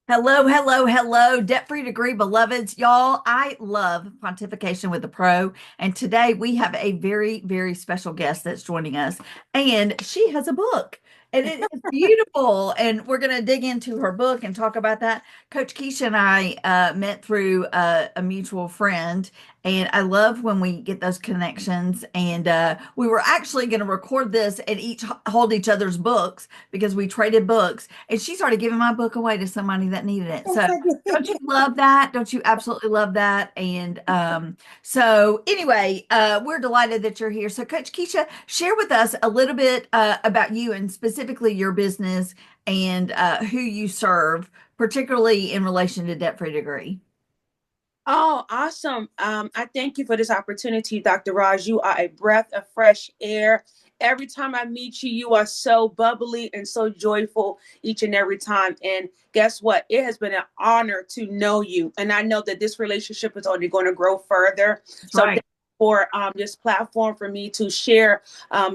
Hello, hello, hello, debt-free degree beloveds. Y'all, I love Pontification with the Pro. And today we have a very, very special guest that's joining us. And she has a book. And it is beautiful. And we're going to dig into her book and talk about that. Coach Keisha and I met through a mutual friend. And I love when we get those connections. And we were actually going to record this and each hold each other's books because we traded books. And she started giving my book away to somebody that needed it. So don't you love that? Don't you absolutely love that? And so anyway, we're delighted that you're here. So Coach Keisha, share with us a little bit about you and specifically your business and who you serve, particularly in relation to debt-free degree. Oh, awesome. I thank you for this opportunity, DrRoz. You are a breath of fresh air. Every time I meet you, you are so bubbly and so joyful each and every time. And guess what? It has been an honor to know you. And I know that this relationship is only going to grow further. That's So right. for this platform for me to share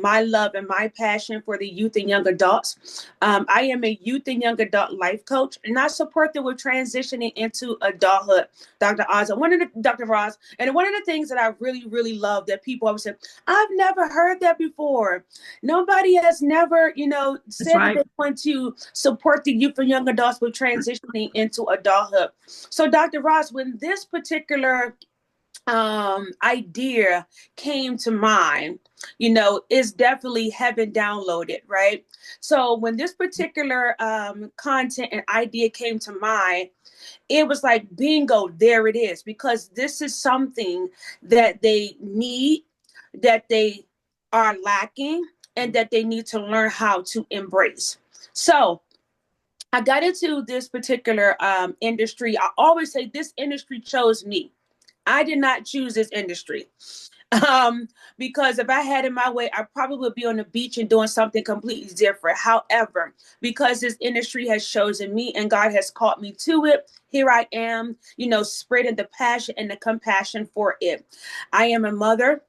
my love and my passion for the youth and young adults. I am a youth and young adult life coach, and I support them with transitioning into adulthood. Dr. Oz, and Dr. Roz, and one of the things that I really, really love that people always say, I've never heard that before. Nobody has never, That's said that right. they want to support the youth and young adults with transitioning into adulthood. So, Dr. Roz, when this particular idea came to mind, is definitely heaven downloaded, right? So when this particular content and idea came to mind, it was like bingo, there it is, because this is something that they need, that they are lacking, and that they need to learn how to embrace. So I got into this particular industry. I always say this industry chose me. I did not choose this industry. Um, because if I had it my way, I probably would be on the beach and doing something completely different. However, because this industry has chosen me and God has called me to it, here I am, spreading the passion and the compassion for it. I am a mother,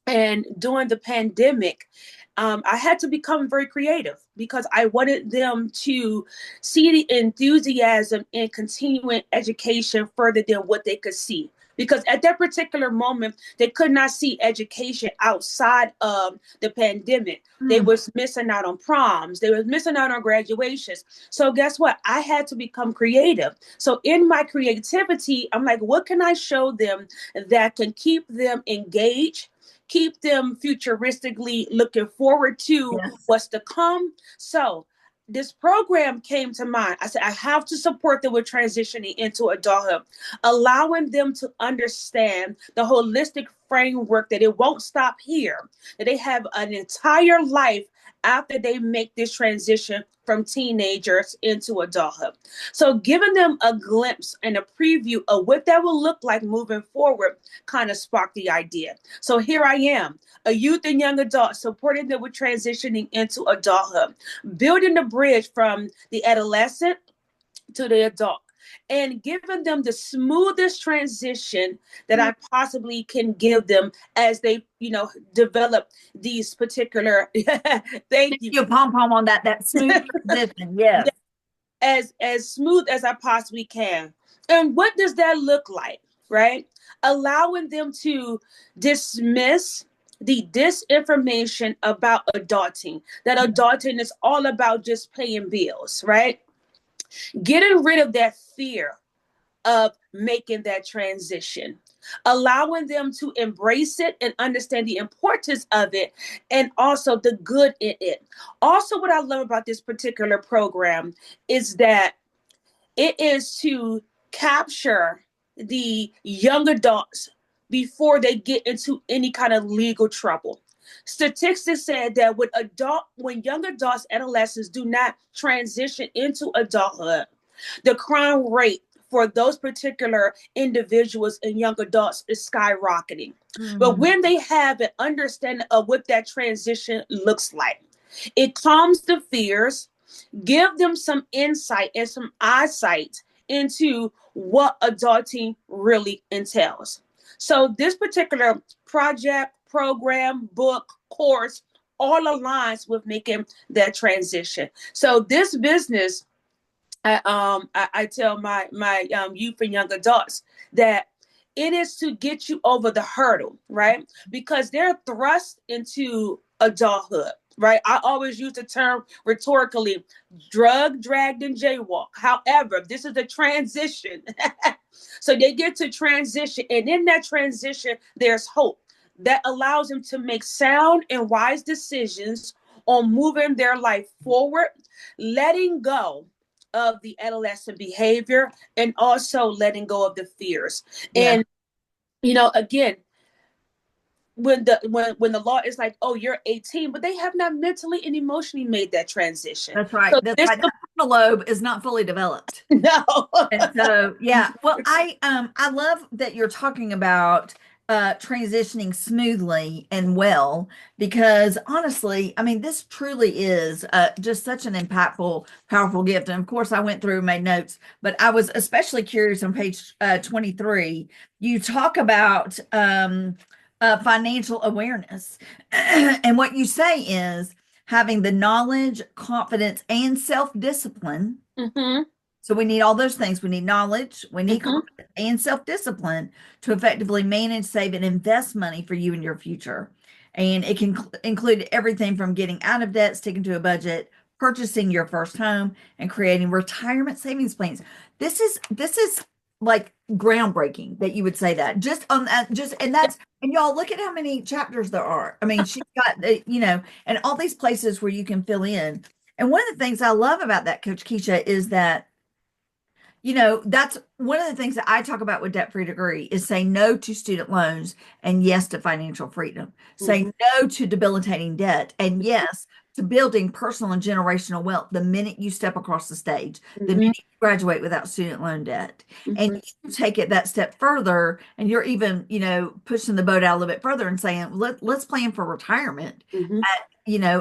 and during the pandemic, I had to become very creative because I wanted them to see the enthusiasm in continuing education further than what they could see. Because at that particular moment, they could not see education outside of the pandemic. They Mm, was missing out on proms. They was missing out on graduations. So guess what? I had to become creative. So in my creativity, I'm like, what can I show them that can keep them engaged, keep them futuristically looking forward to yes. what's to come? So this program came to mind. I said, I have to support them with transitioning into adulthood, allowing them to understand the holistic framework that it won't stop here, that they have an entire life after they make this transition from teenagers into adulthood. So giving them a glimpse and a preview of what that will look like moving forward kind of sparked the idea. So here I am, a youth and young adult, supporting them with transitioning into adulthood, building the bridge from the adolescent to the adult, and giving them the smoothest transition that Mm, I possibly can give them as they, develop these particular thank thank you. you, pom pom on that. That smooth transition. Yes. As smooth as I possibly can. And what does that look like, right? Allowing them to dismiss the disinformation about adulting, that adulting is all about just paying bills, right? Getting rid of that fear of making that transition, allowing them to embrace it and understand the importance of it and also the good in it. Also, what I love about this particular program is that it is to capture the young adults before they get into any kind of legal trouble. Statistics said that when young adults, adolescents do not transition into adulthood, the crime rate for those particular individuals and young adults is skyrocketing. But Mm, when they have an understanding of what that transition looks like, it calms the fears, give them some insight and some eyesight into what adulting really entails. So this particular project, program, book, course, all aligns with making that transition. So this business I tell my youth and young adults that it is to get you over the hurdle, right? Because they're thrust into adulthood, right? I always use the term rhetorically, drug, dragged, and jaywalk. However, this is a transition. So they get to transition, and in that transition, there's hope that allows them to make sound and wise decisions on moving their life forward, letting go of the adolescent behavior, and also letting go of the fears. Yeah. And again, when the law is like, oh, you're 18, but they have not mentally and emotionally made that transition. That's right. So That's this right. The frontal lobe is not fully developed. no. And so, yeah. Well, I love that you're talking about transitioning smoothly and well, because honestly, I mean, this truly is just such an impactful, powerful gift. And of course, I went through and made notes, but I was especially curious on page 23. You talk about financial awareness, and what you say is having the knowledge, confidence, and self-discipline. Mm-hmm. So we need all those things. We need knowledge, we need Mm-hmm. confidence and self-discipline to effectively manage, save, and invest money for you and your future. And it can include everything from getting out of debt, sticking to a budget, purchasing your first home, and creating retirement savings plans. This is like groundbreaking that you would say that. Just on that, just and y'all look at how many chapters there are. I mean, she's got and all these places where you can fill in. And one of the things I love about that, Coach Keisha, is that that's one of the things that I talk about with Debt Free Degree is say no to student loans and yes to financial freedom. Say Mm-hmm. no to debilitating debt and yes to building personal and generational wealth the minute you step across the stage, the Mm-hmm. minute you graduate without student loan debt. And Mm-hmm. you take it that step further and you're even, pushing the boat out a little bit further and saying, let's plan for retirement Mm-hmm.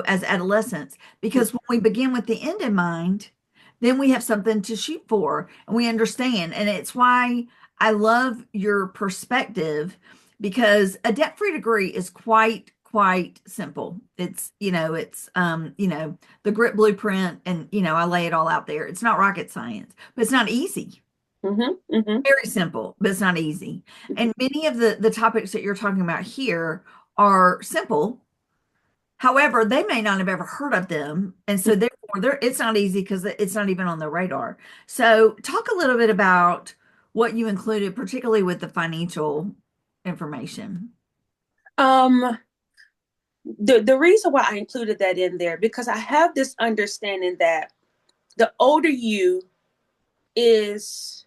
as adolescents. Because when we begin with the end in mind, then we have something to shoot for and we understand. And it's why I love your perspective, because a debt-free degree is quite simple. It's the grit blueprint, and I lay it all out there. It's not rocket science, but it's not easy. Mm-hmm. Mm-hmm. Very simple, but it's not easy. Mm-hmm. And many of the topics that you're talking about here are simple. However, they may not have ever heard of them. And so therefore it's not easy because it's not even on their radar. So talk a little bit about what you included, particularly with the financial information. Um, the reason why I included that in there, because I have this understanding that the older you is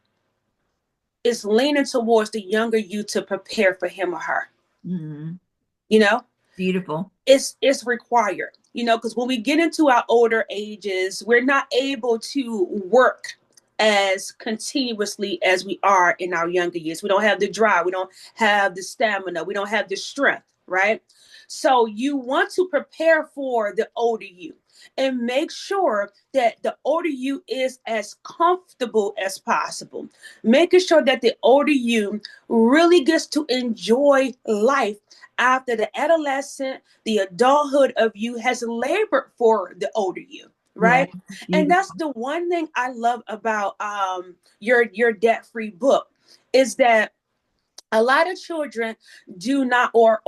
leaning towards the younger you to prepare for him or her. Mhm. You know, Beautiful. it's required. Because when we get into our older ages, we're not able to work as continuously as we are in our younger years. We don't have the drive, we don't have the stamina, we don't have the strength, right? So you want to prepare for the older you and make sure that the older you is as comfortable as possible. Making sure that the older you really gets to enjoy life after the adolescent, the adulthood of you has labored for the older you, Yeah. right? And Beautiful. that's the one thing I love about your debt-free book is that a lot of children do not, or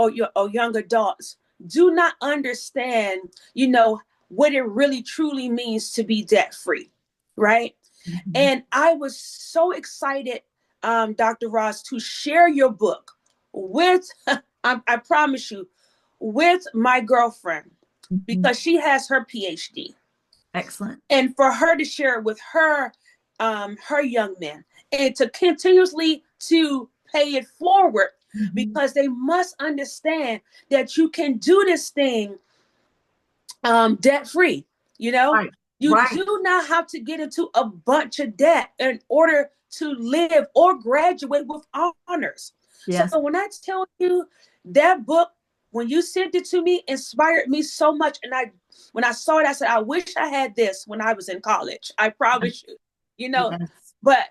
young adults do not understand, what it really truly means to be debt-free, right? Mhm. And I was so excited, DrRoz, to share your book with, I promise you, with my girlfriend, Mhm. because she has her PhD. Excellent. And for her to share it with her young men, and to continuously to pay it forward, Mhm. because they must understand that you can do this thing debt free. You know, Right. you Right. do not have to get into a bunch of debt in order to live or graduate with honors. So Yes. when I tell you that book, when you sent it to me, inspired me so much. And when I saw it, I said, I wish I had this when I was in college. I promise you, Yes. but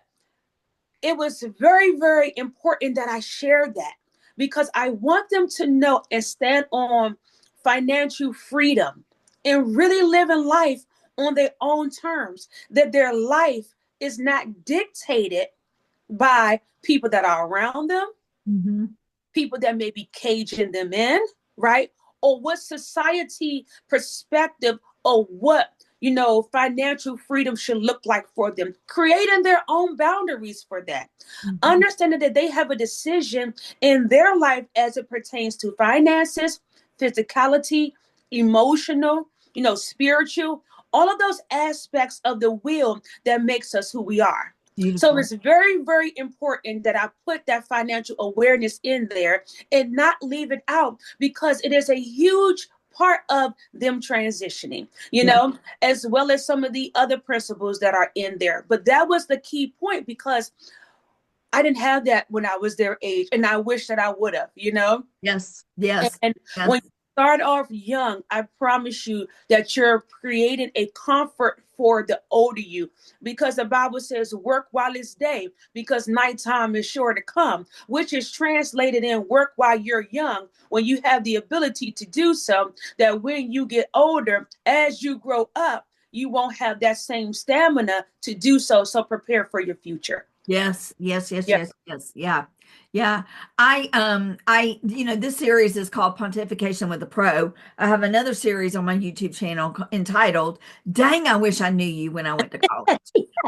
it was very, very important that I share that, because I want them to know and stand on financial freedom and really living life on their own terms, that their life is not dictated by people that are around them, Mm-hmm. people that may be caging them in, right? Or what society perspective or what, financial freedom should look like for them, creating their own boundaries for that. Mm-hmm. Understanding that they have a decision in their life as it pertains to finances, physicality, emotional, spiritual, all of those aspects of the will that makes us who we are. So Beautiful. it's very, very important that I put that financial awareness in there and not leave it out, because it is a huge part of them transitioning, Yeah. as well as some of the other principles that are in there. But that was the key point, because I didn't have that when I was their age, and I wish that I would have. Yes. Yes. And when Yes. you start off young, I promise you that you're creating a comfort for the older you, because the Bible says, work while it's day, because nighttime is sure to come, which is translated in work while you're young, when you have the ability to do so, that when you get older, as you grow up, you won't have that same stamina to do so. So prepare for your future. Yes, yes, yes, Yeah. yes, yes. Yeah. Yeah. This series is called Pontification with the Pro. I have another series on my YouTube channel entitled Dang, I Wish I Knew You When I Went to College.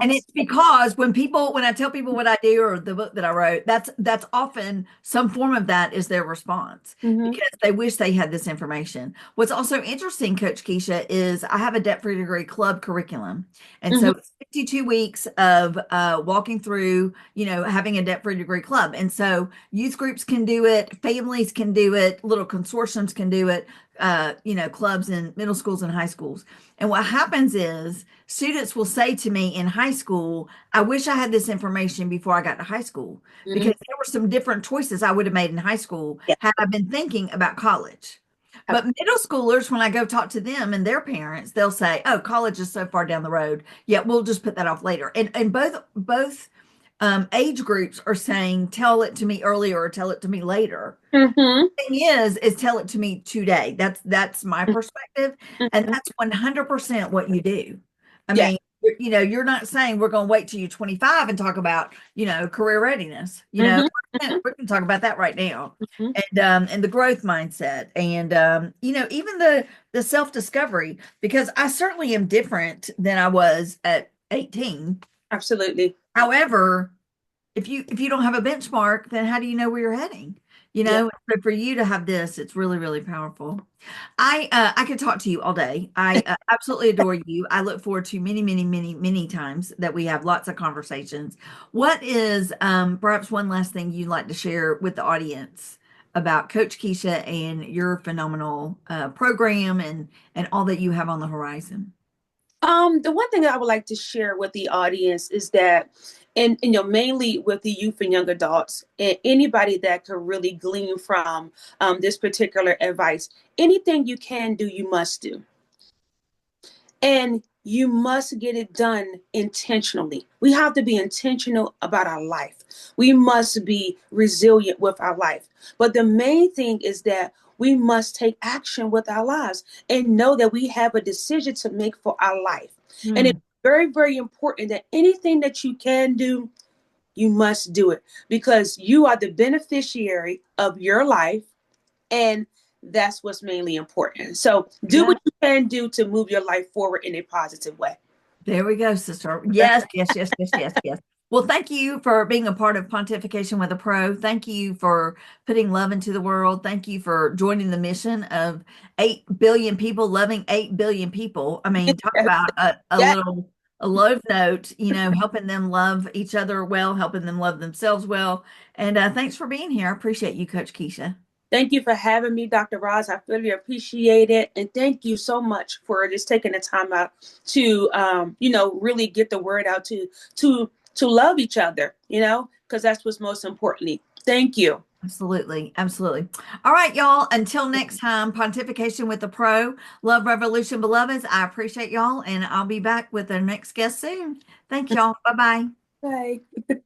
And Yes. it's because when I tell people what I do or the book that I wrote, that's often some form of that is their response, Mm-hmm. because they wish they had this information. What's also interesting, Coach Keisha, is I have a debt-free degree club curriculum. And Mm-hmm. so it's 52 weeks of walking through, having a debt-free degree club. And so youth groups can do it, families can do it, little consortiums can do it, clubs in middle schools and high schools. And what happens is students will say to me in high school, I wish I had this information before I got to high school, Mm-hmm. because there were some different choices I would have made in high school Yeah. had I been thinking about college. But middle schoolers, when I go talk to them and their parents, they'll say, "Oh, college is so far down the road. Yeah, we'll just put that off later." And both age groups are saying, "Tell it to me earlier or tell it to me later." Mm-hmm. Thing is tell it to me today. That's my perspective, and Mm-hmm. that's 100% what you do. I Yeah. mean, you're not saying we're going to wait till you're 25 and talk about, career readiness. Mm-hmm. We're going to talk about that right now, Mm-hmm. and the growth mindset, and even the self-discovery, because I certainly am different than I was at 18. Absolutely. However, if you don't have a benchmark, then how do you know where you're heading? Yeah. So for you to have this, it's really, really powerful. I could talk to you all day. I absolutely adore you. I look forward to many, many, many, many times that we have lots of conversations. What is perhaps one last thing you'd like to share with the audience about Coach Keisha and your phenomenal program and all that you have on the horizon? The one thing I would like to share with the audience is that, and mainly with the youth and young adults, and anybody that could really glean from this particular advice, anything you can do, you must do. And you must get it done intentionally. We have to be intentional about our life. We must be resilient with our life. But the main thing is that we must take action with our lives and know that we have a decision to make for our life. And Hmm. it's very, very important that anything that you can do, you must do it, because you are the beneficiary of your life, and that's what's mainly important. So do Yeah. what you can do to move your life forward in a positive way. There we go, sister. Yes, yes, yes, yes, yes, yes. Well, thank you for being a part of Pontification with a Pro. Thank you for putting love into the world. Thank you for joining the mission of 8 billion people loving 8 billion people. I mean, talk about Yeah. a love note, helping them love each other well, helping them love themselves well. And thanks for being here. I appreciate you, Coach Keisha. Thank you for having me, DrRoz. I really appreciate it. And thank you so much for just taking the time out to, really get the word out to love each other, because that's what's most importantly. Thank you. Absolutely. Absolutely. All right, y'all. Until next time, Pontification with the Pro, Love Revolution Beloveds. I appreciate y'all, and I'll be back with the next guest soon. Thank y'all. Bye bye. Bye.